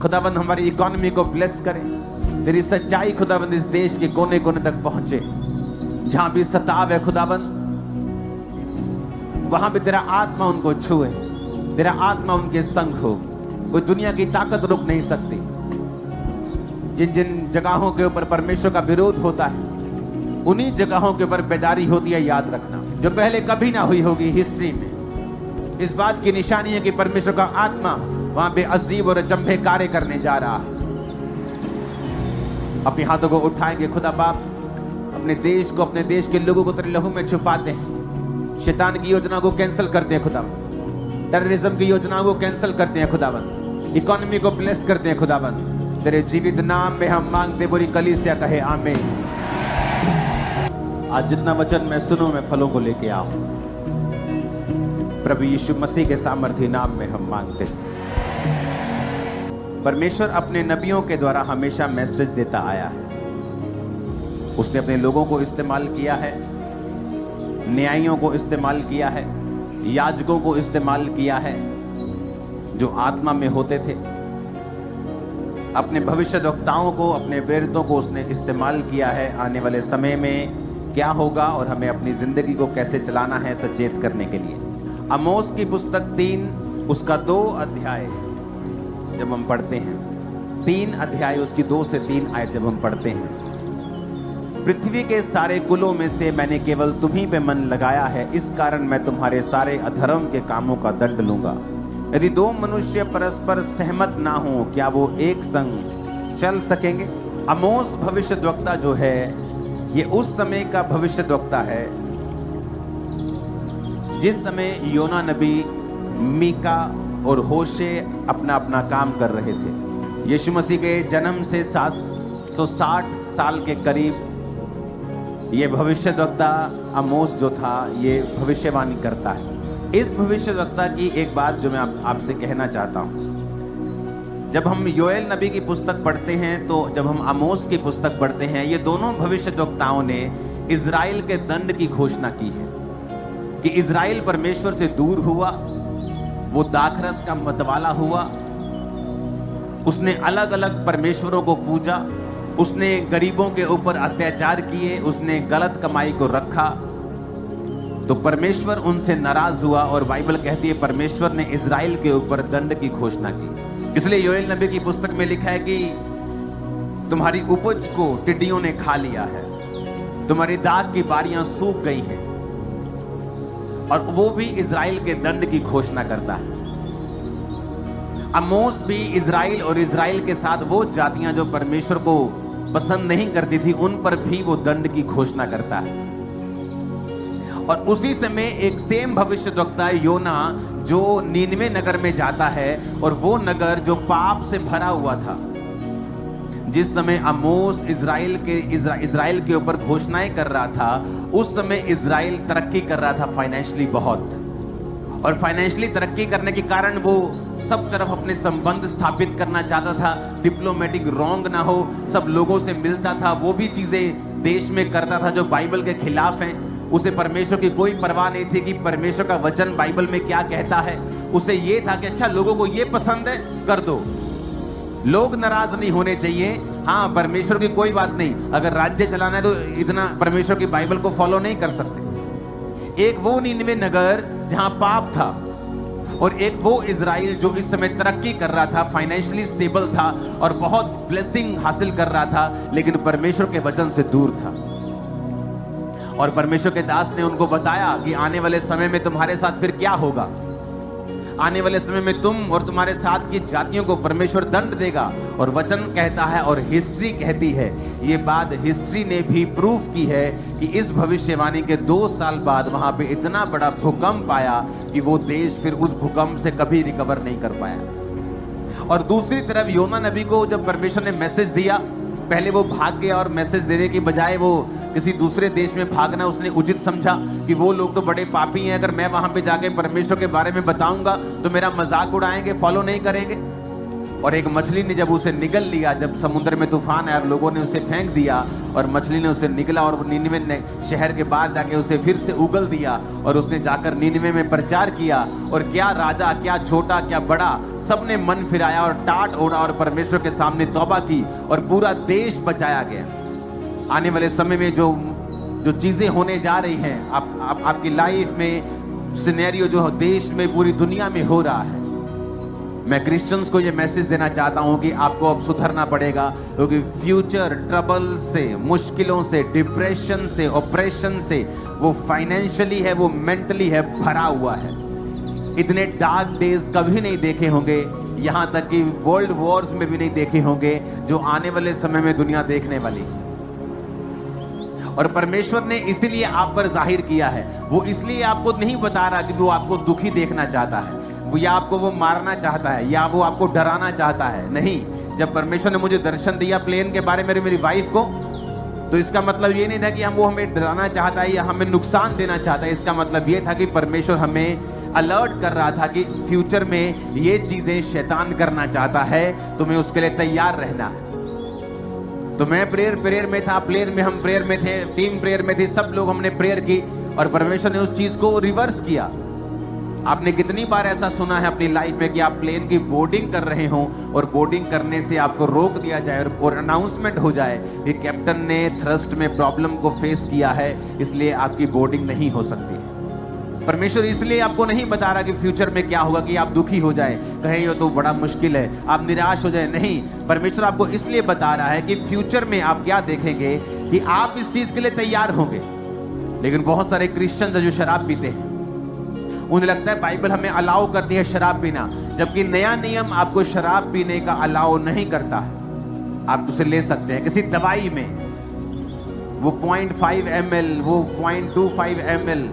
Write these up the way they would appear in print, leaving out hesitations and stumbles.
खुदाबंद हमारी इकोनॉमी को ब्लेस करे। तेरी सच्चाई खुदाबंद इस देश के कोने कोने तक पहुंचे। जहां भी सताव है खुदाबंद, वहां भी तेरा आत्मा उनको छुए, तेरा आत्मा उनके संग हो। कोई दुनिया की ताकत रुक नहीं सकती। जिन जिन जगहों के ऊपर परमेश्वर का विरोध होता है, उन्हीं जगहों के ऊपर बेदारी होती है, याद रखना, जो पहले कभी ना हुई होगी हिस्ट्री में। इस बात की निशानी है कि परमेश्वर का आत्मा वहां पे अजीब और अचंभे कार्य करने जा रहा है। अपने हाथों को उठाएंगे खुदा बाप, अपने देश को, अपने देश के लोगों को तेरे लहू में छुपाते हैं। शैतान की योजना को कैंसिल करते हैं खुदा, टेररिज्म की योजनाओं को कैंसिल करते हैं खुदाबंद, इकोनॉमी को ब्लेस करते हैं खुदाबंद। तेरे जीवित नाम में हम मांगते, पूरी कलीसिया कहे आमीन। आज जितना वचन मैं सुनूं, मैं फलों को लेके आऊं। प्रभु यीशु मसीह के सामर्थी नाम में हम मांगते हैं। परमेश्वर अपने नबियों के द्वारा हमेशा मैसेज देता आया है। उसने अपने लोगों को इस्तेमाल किया है, न्यायियों को इस्तेमाल किया है, याजकों को इस्तेमाल किया है जो आत्मा में होते थे। अपने भविष्यद्वक्ताओं को, अपने प्रेरितों को उसने इस्तेमाल किया है आने वाले समय में क्या होगा और हमें अपनी जिंदगी को कैसे चलाना है सचेत करने के लिए। आमोस की पुस्तक 3 उसका 2 अध्याय जब हम पढ़ते हैं, 3 अध्याय उसकी 2 से 3 आयत जब हम पढ़ते हैं, पृथ्वी के सारे कुलों में से मैंने केवल तुम्हीं पे मन लगाया है, इस कारण मैं तुम्हारे सारे अधर्म के कामों का दंड लूंगा। यदि 2 मनुष्य परस्पर सहमत ना हो, क्या वो एक संग चल सकेंगे? आमोस भविष्यद्वक्ता जो है, ये उस समय का भविष्यद्वक्ता है जिस समय योना नबी, मीका और होशे अपना अपना काम कर रहे थे। यीशु मसीह के जन्म से 760 साल के करीब ये भविष्यद्वक्ता आमोस जो था, ये भविष्यवाणी करता है। इस भविष्यद्वक्ता की एक बात जो मैं आपसे कहना चाहता हूं, जब हम योएल नबी की पुस्तक पढ़ते हैं, तो जब हम आमोस की पुस्तक पढ़ते हैं, ये दोनों भविष्यद्वक्ताओं ने इजराइल के दंड की घोषणा की है कि इजराइल परमेश्वर से दूर हुआ, वो दाखरस का मतवाला हुआ, उसने अलग अलग परमेश्वरों को पूजा, उसने गरीबों के ऊपर अत्याचार किए, उसने गलत कमाई को रखा, तो परमेश्वर उनसे नाराज हुआ। और बाइबल कहती है परमेश्वर ने इजराइल के ऊपर दंड की घोषणा की। इसलिए योएल नबी की पुस्तक में लिखा है कि तुम्हारी उपज को टिड्डियों ने खा लिया है, तुम्हारी दाख की बारियां सूख गई हैं, और वो भी इजराइल के दंड की घोषणा करता है। आमोस भी इजराइल और इजराइल के साथ वो जातियां जो परमेश्वर को पसंद नहीं करती थी, उन पर भी वो दंड की घोषणा करता है। और उसी समय एक सेम भविष्यद्वक्ता योना जो नीनवे नगर में जाता है, और वो नगर जो पाप से भरा हुआ था। जिस समय आमोस इजराइल के ऊपर घोषणाएं कर रहा था, उस समय इजराइल तरक्की कर रहा था फाइनेंशियली बहुत, और फाइनेंशियली तरक्की करने के कारण वो सब तरफ अपने संबंध स्थापित करना चाहता था, डिप्लोमेटिक रॉन्ग ना हो, सब लोगों से मिलता था, वो भी चीजें देश में करता था जो बाइबल के खिलाफ हैं। उसे परमेश्वर की कोई परवाह नहीं थी कि परमेश्वर का वचन बाइबल में क्या कहता है। उसे ये था कि अच्छा, लोगों को ये पसंद है, कर दो, लोग नाराज नहीं होने चाहिए। हाँ, परमेश्वर की कोई बात नहीं, अगर राज्य चलाना है तो इतना परमेश्वर की बाइबल को फॉलो नहीं कर सकते। एक वो नीनवे नगर जहां पाप था, और एक वो इजराइल जो इस समय तरक्की कर रहा था, फाइनेंशियली स्टेबल था और बहुत ब्लेसिंग हासिल कर रहा था, लेकिन परमेश्वर के वचन से दूर था। और परमेश्वर के दास ने उनको बताया कि आने वाले समय में तुम्हारे साथ फिर क्या होगा। आने वाले समय में तुम और तुम्हारे साथ की जातियों को परमेश्वर दंड देगा। और वचन कहता है और हिस्ट्री कहती है, ये बात हिस्ट्री ने भी प्रूफ की है कि इस भविष्यवाणी के 2 साल बाद वहां पे इतना बड़ा भूकंप आया कि वो देश फिर उस भूकंप से कभी रिकवर नहीं कर पाया। और दूसरी तरफ योना नबी को जब परमेश्वर ने मैसेज दिया, पहले वो भाग गया और मैसेज देने की बजाय वो किसी दूसरे देश में भागना उसने उचित समझा कि वो लोग तो बड़े पापी हैं, अगर मैं वहां पे जाके परमेश्वर के बारे में बताऊंगा तो मेरा मजाक उड़ाएंगे, फॉलो नहीं करेंगे। और एक मछली ने जब उसे निगल लिया, जब समुद्र में तूफान आया, लोगों ने उसे फेंक दिया और मछली ने उसे निगला और नीनवे शहर के बाहर जाके उसे फिर से उगल दिया और उसने जाकर नीनवे में प्रचार किया और क्या राजा, क्या छोटा, क्या बड़ा, सबने मन फिराया और टाट ओढ़ा और परमेश्वर के सामने तौबा की और पूरा देश बचाया गया। आने वाले समय में जो चीजें होने जा रही हैं आपकी लाइफ में, सिनेरियो जो देश में, पूरी दुनिया में हो रहा है, मैं क्रिश्चियंस को ये मैसेज देना चाहता हूं कि आपको अब सुधरना पड़ेगा, क्योंकि फ्यूचर ट्रबल से, मुश्किलों से, डिप्रेशन से, ऑपरेशन से, वो फाइनेंशियली है, वो मेंटली है, भरा हुआ है। इतने डार्क डेज कभी नहीं देखे होंगे, यहां तक कि वर्ल्ड वॉर्स में भी नहीं देखे होंगे जो आने वाले समय में दुनिया देखने वाली है। और परमेश्वर ने इसीलिए आप पर जाहिर किया है, वो इसलिए आपको नहीं बता रहा कि वो आपको दुखी देखना चाहता है, वो या आपको वो मारना चाहता है, या वो आपको डराना चाहता है। नहीं, जब परमेश्वर ने मुझे दर्शन दिया प्लेन के बारे में मेरी वाइफ को, तो इसका मतलब ये नहीं था कि वो हमें डराना चाहता है या हमें नुकसान देना चाहता है। इसका मतलब ये था कि परमेश्वर हमें अलर्ट कर रहा था कि फ्यूचर में ये चीजें शैतान करना चाहता है, तुम्हें उसके लिए तैयार रहना है। तो मैं प्रेयर में था, प्लेन में हम प्रेयर में थे, टीम प्रेयर में थी, सब लोग हमने प्रेयर की और परमेश्वर ने उस चीज को रिवर्स किया। आपने कितनी बार ऐसा सुना है अपनी लाइफ में कि आप प्लेन की बोर्डिंग कर रहे हो और बोर्डिंग करने से आपको रोक दिया जाए और अनाउंसमेंट हो जाए कि कैप्टन ने थ्रस्ट में प्रॉब्लम को फेस किया है, इसलिए आपकी बोर्डिंग नहीं हो सकती। परमेश्वर इसलिए आपको नहीं बता रहा कि फ्यूचर में क्या होगा कि आप दुखी हो जाए, कहे ये तो बड़ा मुश्किल है, आप निराश हो जाए। नहीं, परमेश्वर आपको इसलिए बता रहा है कि फ्यूचर में आप क्या देखेंगे कि आप इस चीज के लिए तैयार होंगे। लेकिन बहुत सारे क्रिश्चियंस जो शराब पीते हैं, उन्हें लगता है बाइबल हमें अलाउ करती है शराब पीना, जबकि नया नियम आपको शराब पीने का अलाउ नहीं करता है। आप उसे ले सकते हैं किसी दवाई में, वो 0.5 ml, वो 0.25 ml,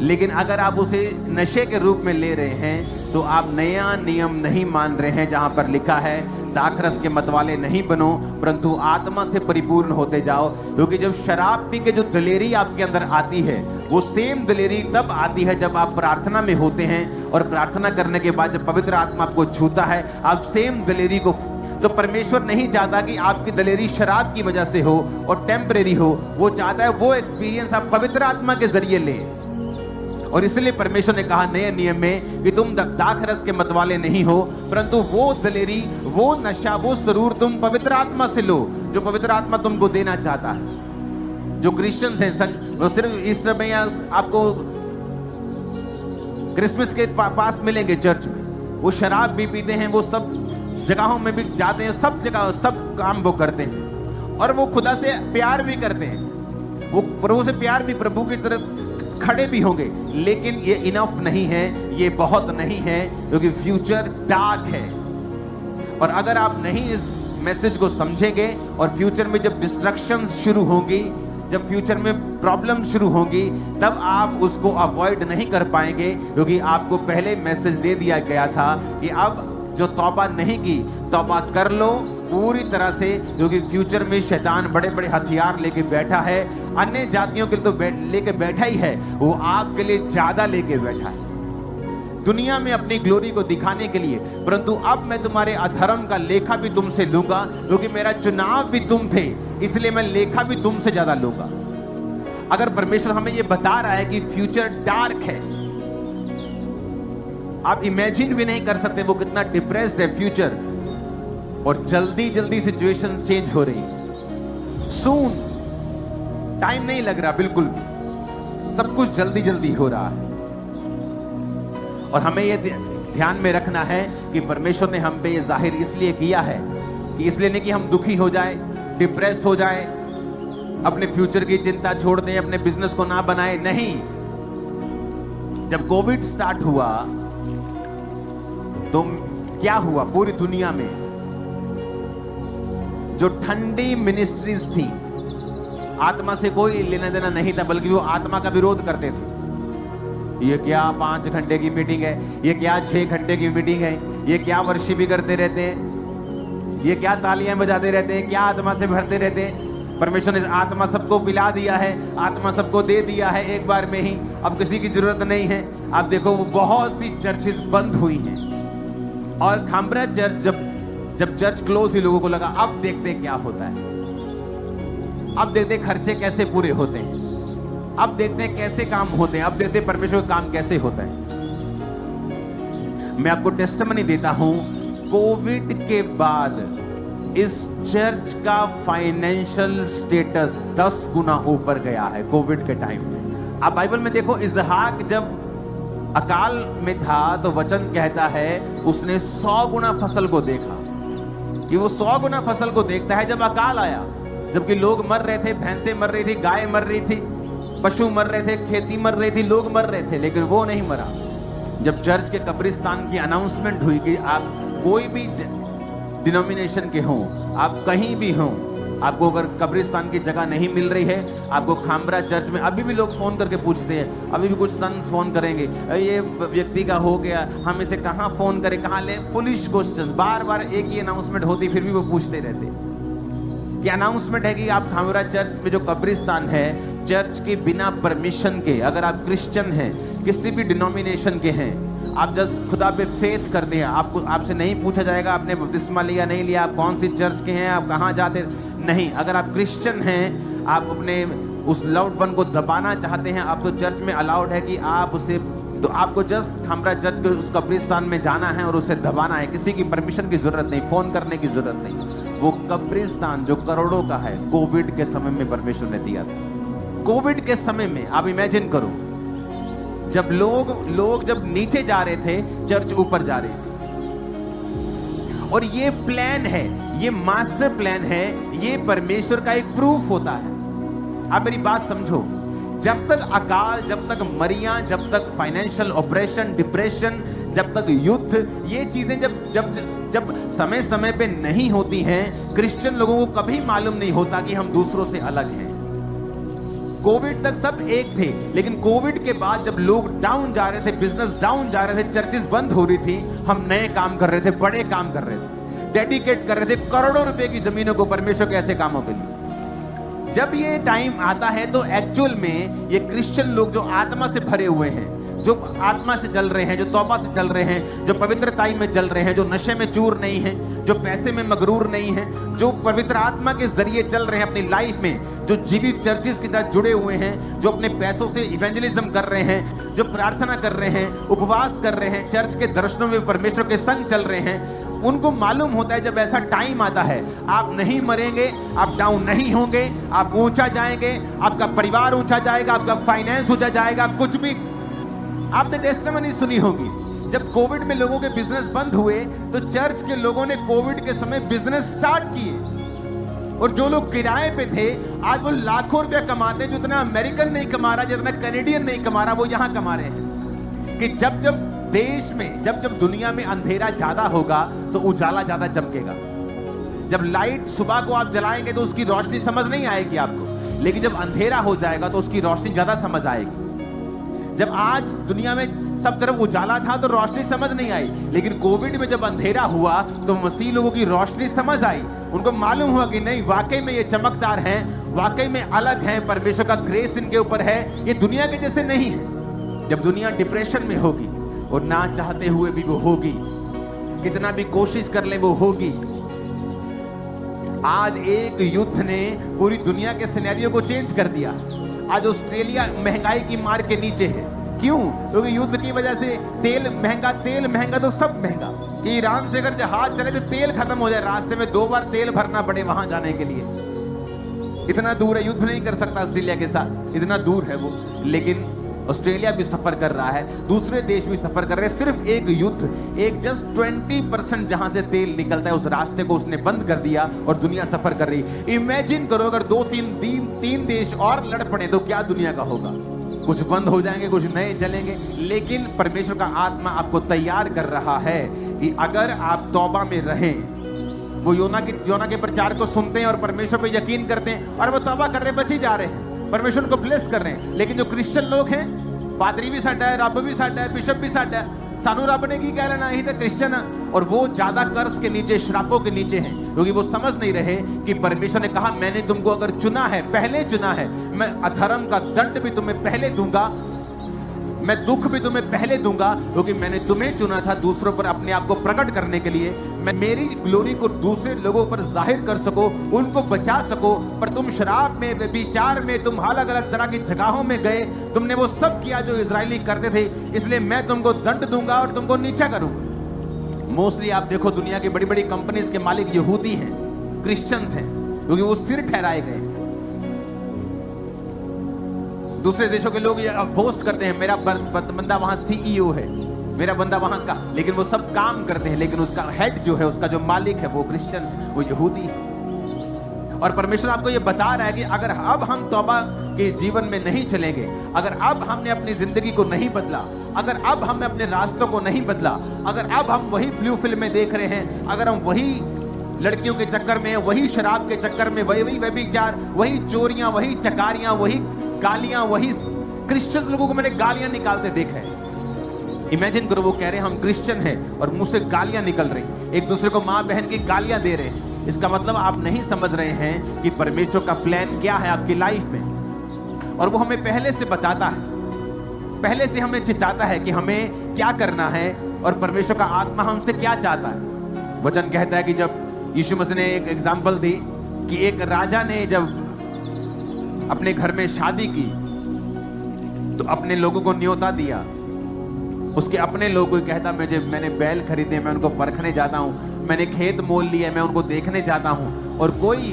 लेकिन अगर आप उसे नशे के रूप में ले रहे हैं तो आप नया नियम नहीं मान रहे हैं, जहां पर लिखा है दाखरस के मतवाले नहीं बनो परंतु आत्मा से परिपूर्ण होते जाओ। क्योंकि जब शराब पी के जो दिलेरी आपके अंदर आती है, वो सेम दिलेरी तब आती है जब आप प्रार्थना में होते हैं, और प्रार्थना करने के बाद जब पवित्र आत्मा आपको छूता है, आप सेम दिलेरी को। तो परमेश्वर नहीं चाहता कि आपकी दिलेरी शराब की वजह से हो और टेम्परेरी हो, वो चाहता है वो एक्सपीरियंस आप पवित्र आत्मा के जरिए लें। और इसलिए परमेश्वर ने कहा नए नियम में कि तुम दाखरस के मतवाले नहीं हो, परंतु वो दिलेरी, वो नशा, वो सरूर तुम पवित्र आत्मा से लो जो पवित्र आत्मा तुमको देना चाहता है। जो क्रिश्चियंस हैं वो सिर्फ इस समय आपको क्रिसमस के पास मिलेंगे चर्च में, वो शराब भी पीते हैं, वो सब जगहों में भी जाते हैं, सब जगह सब काम वो करते हैं, और वो खुदा से प्यार भी करते हैं, वो प्रभु से प्यार भी, प्रभु की तरफ खड़े भी होंगे। लेकिन ये इनफ नहीं है, ये बहुत नहीं है, क्योंकि फ्यूचर डार्क है। और अगर आप नहीं इस मैसेज को समझेंगे और फ्यूचर में जब डिस्ट्रक्शन शुरू होंगी, जब फ्यूचर में प्रॉब्लम शुरू होंगी, तब आप उसको अवॉइड नहीं कर पाएंगे, क्योंकि आपको पहले मैसेज दे दिया गया था कि अब जो तौबा नहीं की, तौबा कर लो पूरी तरह से, क्योंकि फ्यूचर में शैतान बड़े बड़े हथियार लेके बैठा है। अन्य जातियों के लिए तो लेके बैठा ही है, वो आपके लिए ज्यादा लेके बैठा है, दुनिया में अपनी ग्लोरी को दिखाने के लिए। परंतु अब मैं तुम्हारे अधर्म का लेखा भी तुमसे लूंगा, क्योंकि मेरा चुनाव भी तुम थे, इसलिए मैं लेखा भी तुमसे ज्यादा लूंगा। अगर परमेश्वर हमें यह बता रहा है कि फ्यूचर डार्क है, आप इमेजिन भी नहीं कर सकते वो कितना डिप्रेस्ड है फ्यूचर, और जल्दी जल्दी सिचुएशन चेंज हो रही है। सून, टाइम नहीं लग रहा बिल्कुल भी, सब कुछ जल्दी जल्दी हो रहा है। और हमें यह ध्यान में रखना है कि परमेश्वर ने हम पे ये जाहिर इसलिए किया है कि इसलिए नहीं कि हम दुखी हो जाए, डिप्रेस हो जाए, अपने फ्यूचर की चिंता छोड़ दें, अपने बिजनेस को ना बनाए। नहीं, जब कोविड स्टार्ट हुआ तो क्या हुआ पूरी दुनिया में? जो ठंडी मिनिस्ट्रीज थी, आत्मा से कोई लेना देना नहीं था, बल्कि वो आत्मा का विरोध करते थे। ये क्या 5 घंटे की मीटिंग है, ये क्या 6 घंटे की मीटिंग है, ये क्या वर्शिप भी करते रहते हैं, ये क्या तालियां बजाते रहते हैं, क्या आत्मा से भरते रहते हैं। परमेश्वर ने आत्मा सबको पिला दिया है, आत्मा सबको दे दिया है एक बार में ही, अब किसी की जरूरत नहीं है। आप देखो वो बहुत सी चर्चेस बंद हुई हैं, और खामरा चर्च जब चर्च क्लोज हुई, लोगों को लगा अब देखते क्या होता है। अब देखते हैं खर्चे कैसे पूरे होते हैं, अब देखते हैं कैसे काम होते हैं, अब देखते हैं परमेश्वर का काम कैसे होता है। मैं आपको टेस्टिमनी देता हूं, कोविड के बाद इस चर्च का फाइनेंशियल स्टेटस 10 गुना ऊपर गया है कोविड के टाइम में। आप बाइबल में देखो, इसहाक जब अकाल में था तो वचन कहता है उसने 100 गुना फसल को देखा, कि वो 100 गुना फसल को देखता है जब अकाल आया, जबकि लोग मर रहे थे, भैंसें मर रही थी, गाय मर रही थी, पशु मर रहे थे, खेती मर रही थी, लोग मर रहे थे, लेकिन वो नहीं मरा। जब चर्च के कब्रिस्तान की अनाउंसमेंट हुई कि आप कोई भी डिनोमिनेशन के हों, आप कहीं भी हों, आपको अगर कब्रिस्तान की जगह नहीं मिल रही है, आपको खामरा चर्च में अभी भी लोग फोन करके पूछते हैं, अभी भी कुछ सन फोन करेंगे, ये व्यक्ति का हो गया, हम इसे कहाँ फोन करें, कहाँ ले, फुलिश क्वेश्चन, बार बार एक ही अनाउंसमेंट होती, फिर भी वो पूछते रहते। कि अनाउंसमेंट है कि आप खामरा चर्च में जो कब्रिस्तान है, चर्च के बिना परमिशन के, अगर आप क्रिश्चियन हैं, किसी भी डिनोमिनेशन के हैं, आप जस्ट खुदा पे फेथ करते हैं, आपको आपसे नहीं पूछा जाएगा आपने बपतिस्मा लिया नहीं लिया, आप कौन सी चर्च के हैं, आप कहाँ जाते, नहीं। अगर आप क्रिश्चियन हैं, आप अपने उस लव्ड वन को दबाना चाहते हैं, आप तो चर्च में अलाउड है कि आप उसे, तो आपको जस्ट खामरा चर्च के उस कब्रिस्तान में जाना है और उसे दबाना है, किसी की परमिशन की जरूरत नहीं, फोन करने की जरूरत नहीं। वो कब्रिस्तान जो करोड़ों का है, कोविड के समय में परमेश्वर ने दिया था। कोविड के समय में आप इमेजिन करो, जब लोग जब नीचे जा रहे थे, चर्च ऊपर जा रही थी। और ये प्लान है, ये मास्टर प्लान है, ये परमेश्वर का एक प्रूफ होता है। आप मेरी बात समझो, जब तक अकाल, जब तक मरियां, जब तक फाइनेंशियल ऑपरेशन, डिप्रेशन, जब तक युद्ध, ये चीजें जब समय समय पे नहीं होती हैं, क्रिश्चियन लोगों को कभी मालूम नहीं होता कि हम दूसरों से अलग हैं। कोविड तक सब एक थे, लेकिन कोविड के बाद जब लोग डाउन जा रहे थे, बिजनेस डाउन जा रहे थे, चर्चेस बंद हो रही थी, हम नए काम कर रहे थे, बड़े काम कर रहे थे, डेडिकेट कर रहे थे करोड़ों रुपए की जमीनों को परमेश्वर के ऐसे कामों के लिए। जब ये टाइम आता है तो एक्चुअल में ये क्रिश्चियन लोग जो आत्मा से भरे हुए हैं, जो आत्मा से चल रहे हैं, जो तौबा से चल रहे हैं, जो पवित्रताई में चल रहे हैं, जो नशे में चूर नहीं हैं, जो पैसे में मगरूर नहीं हैं, जो पवित्र आत्मा के जरिए चल रहे हैं अपनी लाइफ में, जो जीवित चर्चेस के साथ जुड़े हुए हैं, जो अपने पैसों से इवेंजलिज्म कर रहे हैं, जो प्रार्थना कर रहे हैं, उपवास कर रहे हैं, चर्च के दर्शनों में परमेश्वर के संग चल रहे हैं, उनको मालूम होता है जब ऐसा टाइम आता है, आप नहीं मरेंगे, आप डाउन नहीं होंगे, आप ऊंचा जाएंगे, आपका परिवार ऊंचा जाएगा, आपका फाइनेंस ऊंचा जाएगा, कुछ भी। आपने टेस्टिमनी सुनी होगी, जब कोविड में लोगों के बिजनेस बंद हुए तो चर्च के लोगों ने कोविड के समय बिजनेस स्टार्ट किए, और जो लोग किराए पे थे आज वो लाखों रुपया कमाते हैं, जितना अमेरिकन नहीं कमा रहा, जितना कैनेडियन नहीं कमा रहा, वो यहां कमा रहे हैं। कि जब जब देश में, जब जब दुनिया में अंधेरा ज्यादा होगा तो उजाला ज्यादा चमकेगा। जब लाइट सुबह को आप जलाएंगे तो उसकी रोशनी समझ नहीं आएगी आपको, लेकिन जब अंधेरा हो जाएगा तो उसकी रोशनी ज्यादा समझ आएगी। जब आज दुनिया में सब तरफ उजाला था तो रोशनी समझ नहीं आई, लेकिन कोविड में जब अंधेरा हुआ तो मसीह लोगों की रोशनी समझ आई, उनको मालूम हुआ कि नहीं, वाकई में ये चमकदार हैं, वाकई में अलग हैं, परमेश्वर का ग्रेस इनके ऊपर है, ये दुनिया के जैसे नहीं है। जब दुनिया डिप्रेशन में होगी और ना चाहते हुए भी वो होगी, कितना भी कोशिश कर ले वो होगी। आज एक युद्ध ने पूरी दुनिया के सिनेरियो को चेंज कर दिया। आज ऑस्ट्रेलिया महंगाई की मार के नीचे है। क्यों? क्योंकि युद्ध की वजह से तेल महंगा तो सब महंगा। कि ईरान से अगर जहाज चले तो तेल खत्म हो जाए, रास्ते में 2 बार तेल भरना पड़े वहां जाने के लिए। इतना दूर है, युद्ध नहीं कर सकता ऑस्ट्रेलिया के साथ, इतना दूर है वो। लेकिन ऑस्ट्रेलिया भी सफर कर रहा है, दूसरे देश भी सफर कर रहे हैं। सिर्फ एक युद्ध, एक जस्ट 20% जहां से तेल निकलता है उस रास्ते को उसने बंद कर दिया और दुनिया सफर कर रही। इमेजिन करो अगर 2-3 देश और लड़ पड़े तो क्या दुनिया का होगा। कुछ बंद हो जाएंगे, कुछ नए चलेंगे, लेकिन परमेश्वर का आत्मा आपको तैयार कर रहा है कि अगर आप तौबा में रहें। वो योना के प्रचार को सुनते हैं और परमेश्वर पे यकीन करते हैं और वो तौबा कर रहे, बच ही जा रहे हैं, परमेश्वर को ब्लेस कर रहे हैं। लेकिन जो क्रिश्चियन लोग हैं, पादरी भी साडा है, रब भी साडा है, बिशप भी साडा है, सानू रब ने की कह लेना, यही तो क्रिश्चियन है। और वो ज्यादा कर्ज के नीचे, श्रापों के नीचे हैं, क्योंकि वो समझ नहीं रहे कि परमेश्वर ने कहा मैंने तुमको अगर चुना है, पहले चुना है, मैं अधर्म का दंड भी तुम्हें पहले दूंगा, मैं दुख भी तुम्हें पहले दूंगा, क्योंकि मैंने तुम्हें चुना था दूसरों पर अपने आप को प्रकट करने के लिए। मैं मेरी ग्लोरी को दूसरे लोगों पर जाहिर कर सको, उनको बचा सको। पर तुम शराब में, व्यभिचार में, तुम अलग अलग तरह की जगहों में गए, तुमने वो सब किया जो इजरायली करते थे, इसलिए मैं तुमको दंड दूंगा और तुमको नीचा करूंगा। मोस्टली आप देखो दुनिया की बड़ी बड़ी कंपनीज के मालिक यहूदी हैं, क्रिश्चियंस हैं, क्योंकि वो सिर ठहराए गए। दूसरे देशों के लोग ये बोस्ट करते हैं, मेरा बंदा वहां सीईओ है, मेरा बंदा वहां का, लेकिन वो सब काम करते हैं, लेकिन उसका हेड जो है, उसका जो मालिक है, वो क्रिश्चियन, वो यहूदी है। और परमेश्वर आपको ये बता रहा है कि अगर अब हम तौबा के जीवन में नहीं चलेंगे, अगर अब हमने अपनी जिंदगी को नहीं बदला, अगर अब हमने अपने रास्तों को नहीं बदला, अगर अब हम वही ब्लू फिल्में देख रहे हैं, अगर हम वही लड़कियों के चक्कर में, वही शराब के चक्कर में, वही व्यभिचार, वही चोरियां, वही चकारियां, वही गालियां, वही क्रिश्चियन लोगों को मैंने गालियां निकालते देखा है। इमेजिन करो, वो कह रहे हैं हम क्रिश्चियन हैं और मुंह से गालियां निकल रही, एक दूसरे को मां बहन की गालियां दे रहे हैं। इसका मतलब आप नहीं समझ रहे हैं कि परमेश्वर का प्लान क्या है आपकी लाइफ में, और वो हमें पहले से बताता है, पहले से हमें चिताता है कि हमें क्या करना है और परमेश्वर का आत्मा हमसे क्या चाहता है। वचन कहता है कि जब यीशु मसीह ने एक एग्जाम्पल दी कि एक राजा ने जब अपने घर में शादी की तो अपने लोगों को न्योता दिया। उसके अपने लोगों को कहता, मैंने बैल खरीदे, मैं उनको परखने जाता हूं, मैंने खेत मोल लिए, मैं उनको देखने जाता हूं, और कोई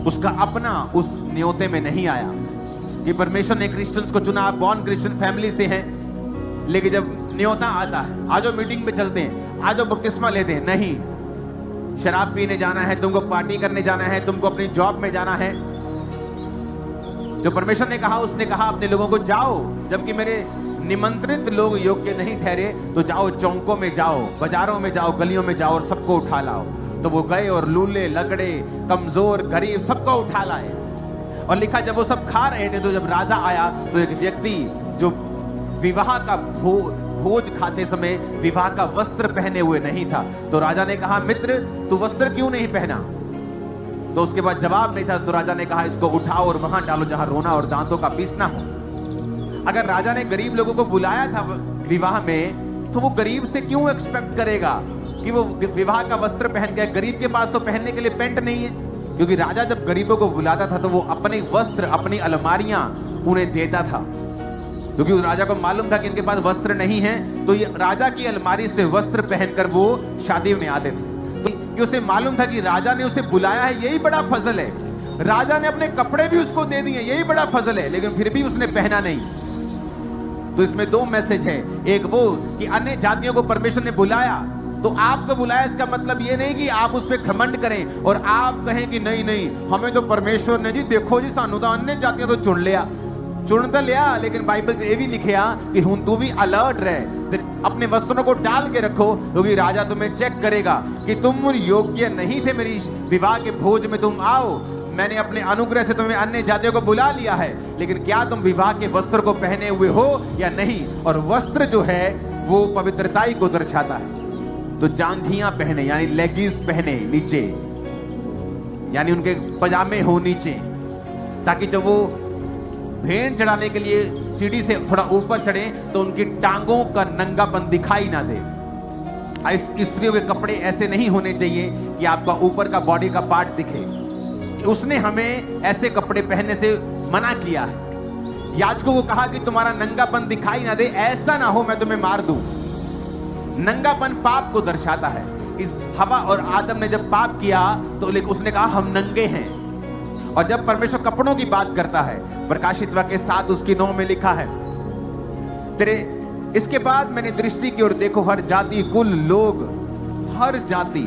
उसका अपना उस न्योते में नहीं आया। कि परमेश्वर ने क्रिश्चियंस को चुना, आप बॉर्न क्रिश्चियन फैमिली से हैं, लेकिन जब न्योता आता है, आज मीटिंग पे चलते हैं, आज बपतिस्मा लेते हैं, नहीं, शराब पीने जाना है, तुमको पार्टी करने जाना है, तुमको अपनी जॉब में जाना है। जो परमेश्वर ने कहा, उसने कहा अपने लोगों को जाओ, जबकि मेरे निमंत्रित लोग योग्य नहीं ठहरे, तो जाओ, चौकों में जाओ, बाजारों में जाओ, गलियों में जाओ और सबको उठा लाओ। तो वो गए और लूले, लगड़े, कमजोर, गरीब सबको उठा लाए। और लिखा जब वो सब खा रहे थे, तो जब राजा आया तो एक व्यक्ति जो विवाह का भोज खाते समय विवाह का वस्त्र पहने हुए नहीं था, तो राजा ने कहा, मित्र तू वस्त्र क्यों नहीं पहना? तो उसके बाद जवाब नहीं था, तो राजा ने कहा, इसको उठाओ और वहां डालो जहां रोना और दांतों का पीसना हो। अगर राजा ने गरीब लोगों को बुलाया था विवाह में, तो वो गरीब से क्यों एक्सपेक्ट करेगा कि वो विवाह का वस्त्र पहन के? गरीब के पास तो पहनने के लिए पैंट नहीं है, क्योंकि राजा जब गरीबों को बुलाता था तो वो अपने वस्त्र, अपनी अलमारियां उन्हें देता था, क्योंकि उस राजा को मालूम था कि इनके पास वस्त्र नहीं है, तो ये राजा की अलमारी से वस्त्र पहनकर वो शादी में आते थे। तो उसे मालूम था कि राजा ने उसे बुलाया है, यही बड़ा फजल है। राजा ने अपने कपड़े भी उसको दे दिए, यही बड़ा फजल है, लेकिन फिर भी उसने पहना नहीं। तो इसमें दो मैसेज है, एक वो कि अन्य जातियों को परमेश्वर ने बुलाया, तो आपको बुलाया, इसका मतलब ये नहीं कि आप उस पर घमंड करें और आप कहें कि नहीं नहीं, हमें तो परमेश्वर ने जी, देखो जी, सानू तो अन्य जातियां तो चुन तो लिया, लेकिन बाइबल से ये भी लिखिया कि हुन तू भी अलर्ट रहे, अपने वस्त्रों को डाल के रखो, क्योंकि राजा तुम्हें चेक करेगा कि तुम योग्य नहीं थे मेरी विवाह के भोज में, तुम आओ, मैंने अपने अनुग्रह से तुम्हें अन्य जातियों को बुला लिया है, लेकिन क्या तुम विवाह के वस्त्र को पहने हुए हो या नहीं? और वस्त्र जो है वो पवित्रताई को दर्शाता है। तो जांघियां पहने, यानी लेगिंग्स पहने नीचे, यानी उनके पजामे हो नीचे, ताकि जब वो भेंट चढ़ाने के लिए सीढ़ी से थोड़ा ऊपर चढ़े तो उनकी टांगों का नंगापन दिखाई ना दे। स्त्रियों के कपड़े ऐसे नहीं होने चाहिए कि आपका ऊपर का बॉडी का पार्ट दिखे। उसने हमें ऐसे कपड़े पहनने से मना किया है। याजकों को कहा कि तुम्हारा नंगापन दिखाई ना दे, ऐसा ना हो मैं तुम्हें मार दूं। नंगापन पाप को दर्शाता है। इस हवा और आदम ने जब पाप किया तो उसने कहा हम नंगे हैं। और जब परमेश्वर कपड़ों की बात करता है, प्रकाशित वाक्य 7 उसकी 9 में लिखा है, तेरे इसके बाद मैंने दृष्टि की और देखो, हर जाति, कुल, लोग, हर जाति,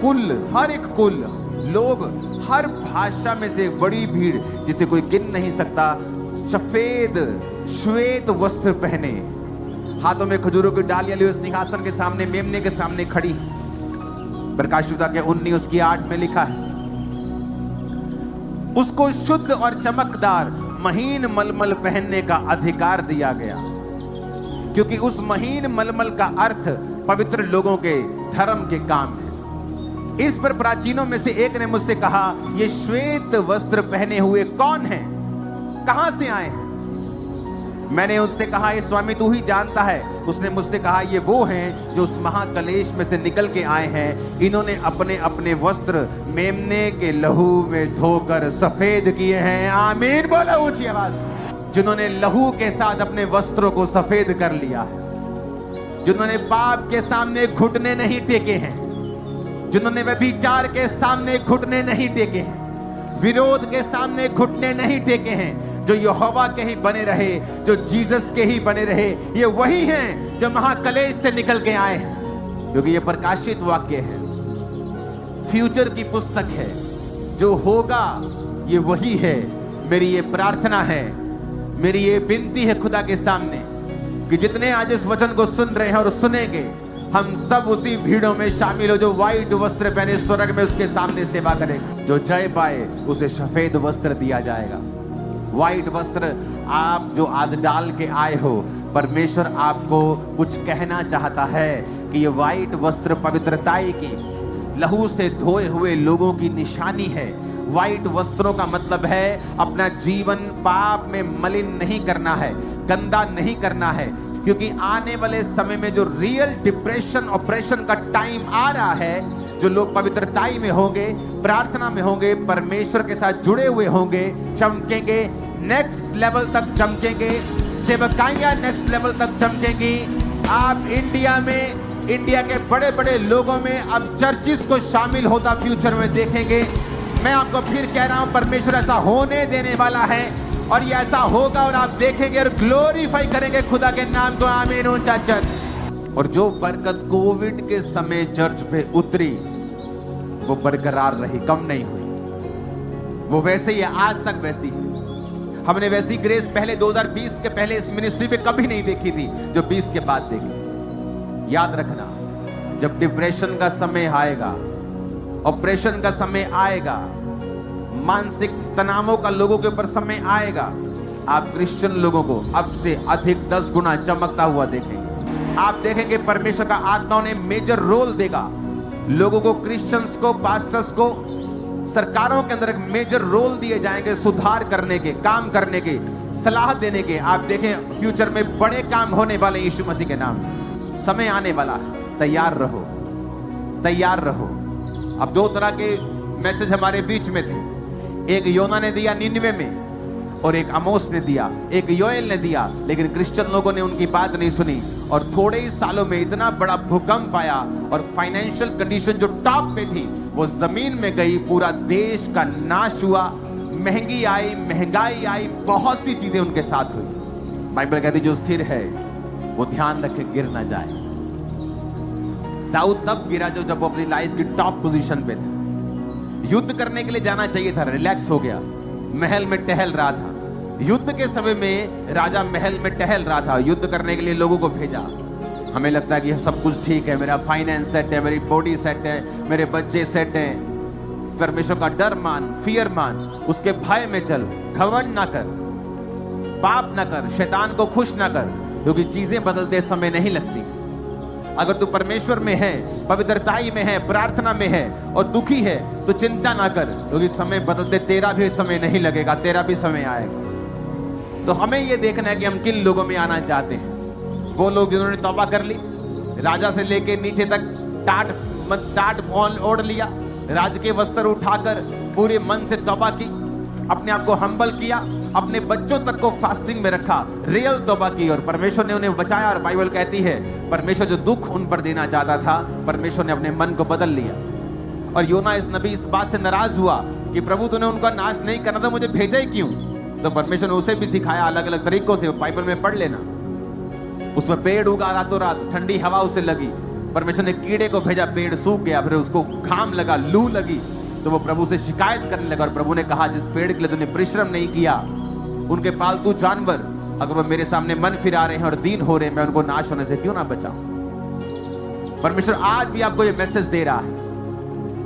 कुल, हर एक कुल, लोग, हर भाषा में से बड़ी भीड़ जिसे कोई गिन नहीं सकता, सफेद श्वेत वस्त्र पहने, हाथों में खजूरों की डालियां लिए सिंहासन के सामने, मेमने के सामने खड़ी। प्रकाशित वाक्य 19 उसकी 8 में लिखा है, उसको शुद्ध और चमकदार महीन मलमल पहनने का अधिकार दिया गया, क्योंकि उस महीन मलमल का अर्थ पवित्र लोगों के धर्म के काम है। इस पर प्राचीनों में से एक ने मुझसे कहा, ये श्वेत वस्त्र पहने हुए कौन हैं? कहां से आए हैं? मैंने उससे कहा, ये स्वामी तू ही जानता है। उसने मुझसे कहा ये वो हैं जो उस महाकलेश में से निकल के आए हैं, इन्होंने अपने अपने वस्त्र मेमने के लहू में धोकर सफेद किए हैं। आमीन बोलो ऊंची आवाज। जिन्होंने लहू के साथ अपने वस्त्रों को सफेद कर लिया है, जिन्होंने पाप के सामने घुटने नहीं टेके हैं, जिन्होंने व्यभिचार के सामने घुटने नहीं टेके हैं, विरोध के सामने घुटने नहीं टेके हैं, जो यहोवा के ही बने रहे, जो जीसस के ही बने रहे, ये वही हैं जो महाकलेश से निकल के आए हैं। क्योंकि ये प्रकाशित वाक्य है, फ्यूचर की पुस्तक है, जो होगा ये वही है। मेरी ये प्रार्थना है, मेरी ये विनती है खुदा के सामने कि जितने आज इस वचन को सुन रहे हैं और सुनेंगे, हम सब उसी भीड़ों में शामिल हो जो व्हाइट वस्त्र पहने स्वर्ग में उसके सामने सेवा करेगा। जो जय पाए उसे सफेद वस्त्र दिया जाएगा। व्हाइट वस्त्र आप जो आज डाल के आए हो, परमेश्वर आपको कुछ कहना चाहता है कि ये व्हाइट वस्त्र पवित्रताई की, लहू से धोए हुए लोगों की निशानी है। व्हाइट वस्त्रों का मतलब है अपना जीवन पाप में मलिन नहीं करना है, गंदा नहीं करना है। क्योंकि आने वाले समय में जो रियल डिप्रेशन ऑपरेशन का टाइम आ रहा है, जो लोग पवित्रताई में होंगे, प्रार्थना में होंगे, परमेश्वर के साथ जुड़े हुए होंगे, चमकेंगे, नेक्स्ट लेवल तक चमकेंगे, सेवकाइयां नेक्स्ट लेवल तक चमकेंगी। आप इंडिया में, इंडिया के बड़े बड़े लोगों में अब चर्चिस को शामिल होता फ्यूचर में देखेंगे। मैं आपको फिर कह रहा हूं, परमेश्वर ऐसा होने देने वाला है और ये ऐसा होगा और आप देखेंगे और ग्लोरीफाई करेंगे खुदा के नाम को। आमीन ऊंचा चर्च। और जो बरकत कोविड के समय चर्च पे उतरी, वो बरकरार रही, कम नहीं हुई। वो वैसे ही है, आज तक वैसी है। हमने वैसी ग्रेस पहले 2020 के पहले इस मिनिस्ट्री पे कभी नहीं देखी थी जो 20 के बाद देखी। याद रखना, जब डिप्रेशन का समय आएगा, ऑपरेशन का समय आएगा, मानसिक तनावों का लोगों के ऊपर समय आएगा, आप क्रिश्चियन लोगों को अब से अधिक 10 गुना चमकता हुआ देखेंगे। आप देखेंगे परमेश्वर का आत्मा ने मेजर रोल देगा लोगों को, क्रिश्चियंस को, पास्टर्स को, सरकारों के अंदर एक मेजर रोल दिए जाएंगे सुधार करने के, काम करने के, सलाह देने के। आप देखें फ्यूचर में बड़े काम होने वाले यीशु मसीह के नाम। समय आने वाला है, तैयार रहो, तैयार रहो। अब 2 तरह के मैसेज हमारे बीच में थे। एक योना ने दिया निनवे में और एक आमोस ने दिया, एक योएल ने दिया, लेकिन क्रिश्चियन लोगों ने उनकी बात नहीं सुनी और थोड़े ही सालों में इतना बड़ा भूकंप आया और फाइनेंशियल कंडीशन जो टॉप पे थी वो जमीन में गई, पूरा देश का नाश हुआ, महंगी आई, महंगाई आई, बहुत सी चीजें उनके साथ हुई। बाइबल कहती जो स्थिर है वो ध्यान रखे गिर ना जाए। दाऊद तब गिरा जब वो अपनी लाइफ की टॉप पोजीशन पे थे। युद्ध करने के लिए जाना चाहिए था, रिलैक्स हो गया, महल में टहल रहा था। युद्ध के समय में राजा महल में टहल रहा था, युद्ध करने के लिए लोगों को भेजा। हमें लगता है कि सब कुछ ठीक है, मेरा फाइनेंस सेट है, मेरी बॉडी सेट है, मेरे बच्चे सेट हैं। परमेश्वर का डर मान, फियर मान, उसके भय में चल, घमंड ना कर, पाप ना कर, शैतान को खुश ना कर, क्योंकि चीजें बदलते समय नहीं लगती। अगर तू परमेश्वर में है, पवित्रताई में है, प्रार्थना में है और दुखी है तो चिंता ना कर, क्योंकि समय बदलते तेरा भी समय नहीं लगेगा, तेरा भी समय आएगा। तो हमें यह देखना है कि हम किन लोगों में आना चाहते हैं। वो लोग जिन्होंने तौबा कर ली, राजा से लेके नीचे तक टाट ओढ़ लिया, राज के वस्त्र उठाकर पूरे मन से तौबा की, अपने आप को हम्बल किया, अपने बच्चों तक को फास्टिंग में रखा, रियल तौबा की और परमेश्वर ने उन्हें बचाया। और बाइबल कहती है परमेश्वर जो दुख उन पर देना चाहता था, परमेश्वर ने अपने मन को बदल लिया। और योना इस नबी इस बात से नाराज हुआ कि प्रभु तूने उनका नाश नहीं करना था, मुझे भेजा ही क्यों? तो परमेश्वर ने उसे भी सिखाया अलग अलग तरीकों से, बाइबल में पढ़ लेना। उसमें पेड़ उगा रातों रात, ठंडी हवा उसे लगी, परमेश्वर ने कीड़े को भेजा, पेड़ सूख गया, फिर उसको घाम लगा, लू लगी, तो वो प्रभु से शिकायत करने लगा। और प्रभु ने कहा जिस पेड़ के लिए तूने परिश्रम नहीं किया, उनके पालतू जानवर अगर वो मेरे सामने मन फिरा रहे हैं और दीन हो रहे हैं, मैं उनको नाश होने से क्यों ना बचाऊं? परमेश्वर आज भी आपको ये मैसेज दे रहा है।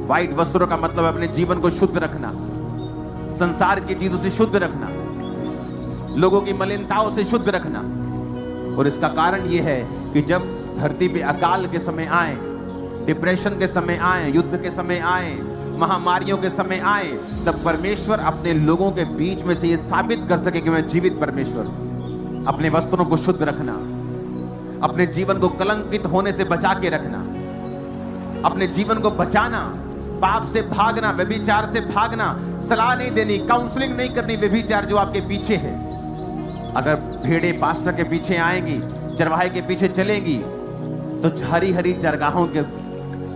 व्हाइट वस्त्रों का मतलब अपने जीवन को शुद्ध रखना, संसार की चीजों से शुद्ध रखना, लोगों की मलिनताओं से शुद्ध रखना। और इसका कारण यह है कि जब धरती पे अकाल के समय आए, डिप्रेशन के समय आए, युद्ध के समय आए, महामारियों के समय आए, तब परमेश्वर अपने लोगों के बीच में से ये साबित कर सके कि मैं जीवित परमेश्वर हूं। अपने वस्त्रों को शुद्ध रखना, अपने जीवन को कलंकित होने से बचा के रखना, अपने जीवन को बचाना, पाप से भागना, व्यभिचार से भागना, सलाह नहीं देनी, काउंसलिंग नहीं करनी व्यभिचार जो आपके पीछे है। अगर भेड़ें पास्टर के पीछे आएंगी, चरवाहे के पीछे चलेंगी, तो हरी हरी चरगाहों के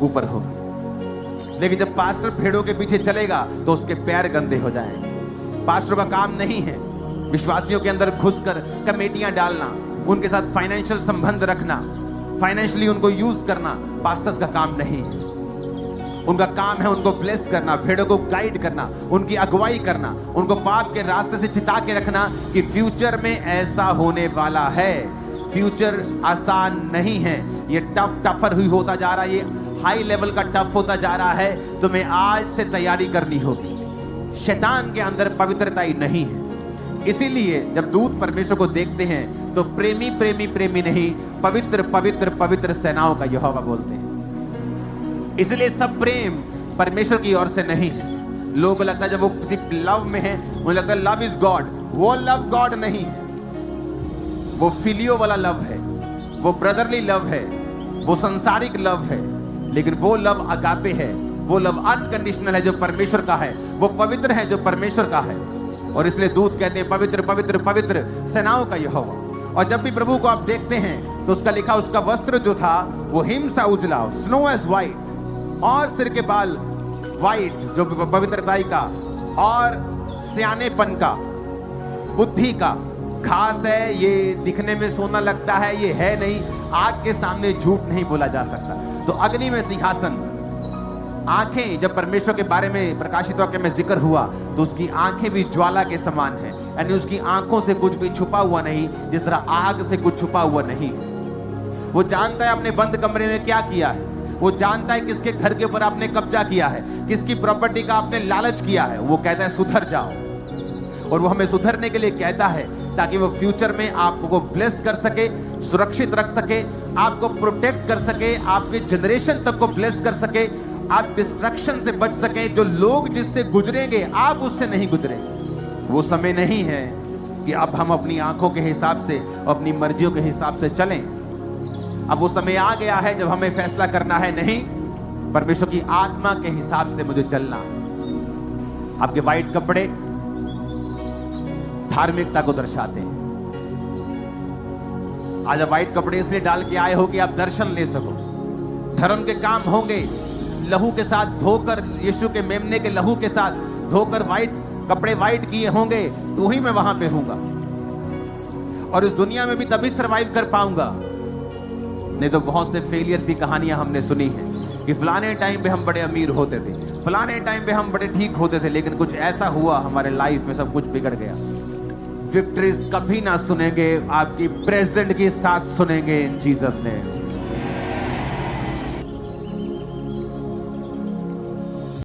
ऊपर होगी। लेकिन जब पास्टर भेड़ों के पीछे चलेगा तो उसके पैर गंदे हो जाएंगे। पास्टर का काम नहीं है विश्वासियों के अंदर घुसकर कमेटियां डालना, उनके साथ फाइनेंशियल संबंध रखना, फाइनेंशियली उनको यूज करना। पास्टर्स का काम नहीं है। उनका काम है उनको ब्लेस करना, भेड़ों को गाइड करना, उनकी अगुवाई करना, उनको पाप के रास्ते से चिता के रखना कि फ्यूचर में ऐसा होने वाला है। फ्यूचर आसान नहीं है, ये टफर हुई होता जा रहा है, ये हाई लेवल का टफ होता जा रहा है। तुम्हें आज से तैयारी करनी होगी। शैतान के अंदर पवित्रता ही नहीं है। इसीलिए जब दूत परमेश्वर को देखते हैं तो प्रेमी प्रेमी प्रेमी नहीं, पवित्र पवित्र पवित्र सेनाओं का यहोवा बोलते हैं। इसलिए सब प्रेम परमेश्वर की ओर से नहीं है। लोगों को लगता है जब वो किसी लव में है, मुझे लगता है लव इज गॉड। वो लव गॉड नहीं है, वो फिलियो वाला लव है, वो ब्रदरली लव है, वो संसारिक लव है। लेकिन वो लव अगापे है, वो लव अनकंडीशनल है जो परमेश्वर का है, वो पवित्र है जो परमेश्वर का है। और इसलिए दूत कहते हैं पवित्र पवित्र पवित्र सेनाओं का यहोवा। और जब भी प्रभु को आप देखते हैं तो उसका लिखा, उसका वस्त्र जो था वो हिम सा उजला, स्नो एज व्हाइट, और सिर के बाल व्हाइट जो पवित्रताई का और सियानेपन का, बुद्धि का। घास है, ये दिखने में सोना लगता है, ये है नहीं। आग के सामने झूठ नहीं बोला जा सकता। तो अग्नि में सिंहासन, आंखें, जब परमेश्वर के बारे में प्रकाशित वाक्य में जिक्र हुआ तो उसकी आंखें भी ज्वाला के समान है, यानी उसकी आंखों से कुछ भी छुपा हुआ नहीं, जिस तरह आग से कुछ छुपा हुआ नहीं। वो जानता है अपने बंद कमरे में क्या किया है, वो जानता है किसके घर के ऊपर आपने कब्जा किया है, किसकी प्रॉपर्टी का आपने लालच किया है। वो कहता है सुधर जाओ, और वो हमें सुधरने के लिए कहता है ताकि वो फ्यूचर में आपको ब्लेस कर सके, सुरक्षित रख सके, आपको प्रोटेक्ट कर सके, आपके जनरेशन तक को ब्लेस कर सके, आप डिस्ट्रक्शन से बच सके। जो लोग जिससे गुजरेंगे आप उससे नहीं गुजरेंगे। वो समय नहीं है कि अब हम अपनी आंखों के हिसाब से, अपनी मर्जियों के हिसाब से चलें। अब वो समय आ गया है जब हमें फैसला करना है, नहीं, परमेश्वर की आत्मा के हिसाब से मुझे चलना। आपके व्हाइट कपड़े धार्मिकता को दर्शाते हैं। आज आप व्हाइट कपड़े इसलिए डाल के आए हो कि आप दर्शन ले सको, धर्म के काम होंगे। लहू के साथ धोकर, यीशु के मेमने के लहू के साथ धोकर व्हाइट कपड़े व्हाइट किए होंगे तो ही मैं वहां पे हूंगा, और इस दुनिया में भी तभी सरवाइव कर पाऊंगा। नहीं तो बहुत से फेलियर्स की कहानियां हमने सुनी है कि फलाने टाइम पे हम बड़े अमीर होते थे, फलाने टाइम पे हम बड़े ठीक होते थे, लेकिन कुछ ऐसा हुआ हमारे लाइफ में, सब कुछ बिगड़ गया। विक्ट्रीज कभी ना सुनेंगे, आपकी प्रेजेंट के साथ सुनेंगे इन जीसस नेम।